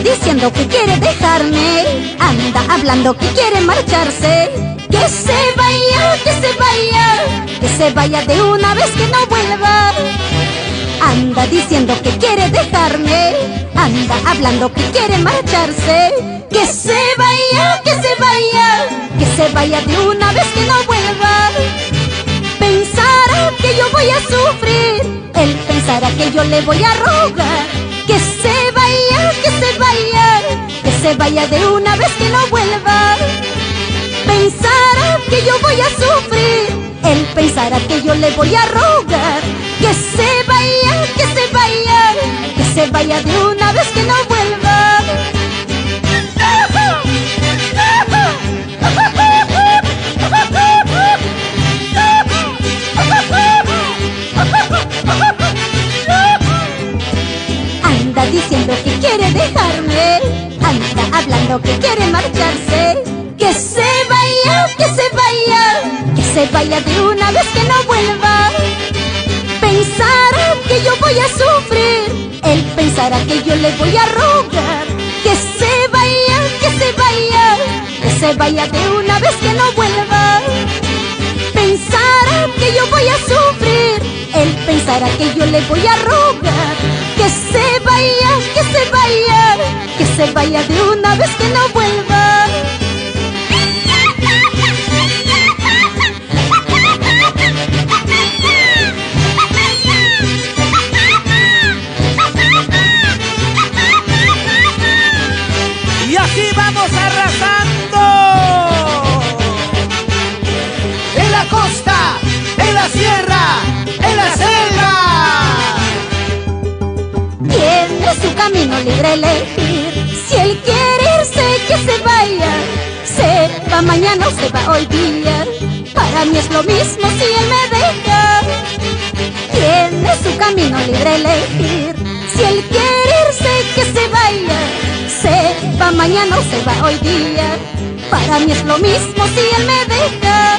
diciendo que quiere dejarme, anda hablando que quiere marcharse. Que se vaya, que se vaya, que se vaya de una vez, que no vuelva. Anda diciendo que quiere dejarme, anda hablando que quiere marcharse. Que se vaya, que se vaya, que se vaya de una vez, que no vuelva. Pensará que yo voy a sufrir, él pensará que yo le voy a rogar. Que se vaya, que se vaya, que se vaya de una vez, que no vuelva. Pensará que yo voy a sufrir, él pensará que yo le voy a rogar. Que se vaya, que se vaya, que se vaya de una vez, que no vuelva. Anda diciendo que quiere dejarme, anda hablando que quiere marcharse. Que se vaya, que se vaya, que se vaya de una vez, que no vuelva. Pensará que yo voy a sufrir, él pensará que yo le voy a rogar. Que se vaya, que se vaya, que se vaya de una vez, que no vuelva. Pensará que yo voy a sufrir, él pensará que yo le voy a rogar. Que se vaya, que se vaya, que se vaya de una vez, que no vuelva. Y así vamos arrasando. En la costa, en la sierra, en la selva. Tiene su camino libre elegir. Si él quiere irse, que se vaya. Se va mañana o se va hoy día. Para mí es lo mismo si él me deja. Tiene su camino libre elegir. Si él quiere irse, que se vaya. Se va mañana o se va hoy día. Para mí es lo mismo si él me deja.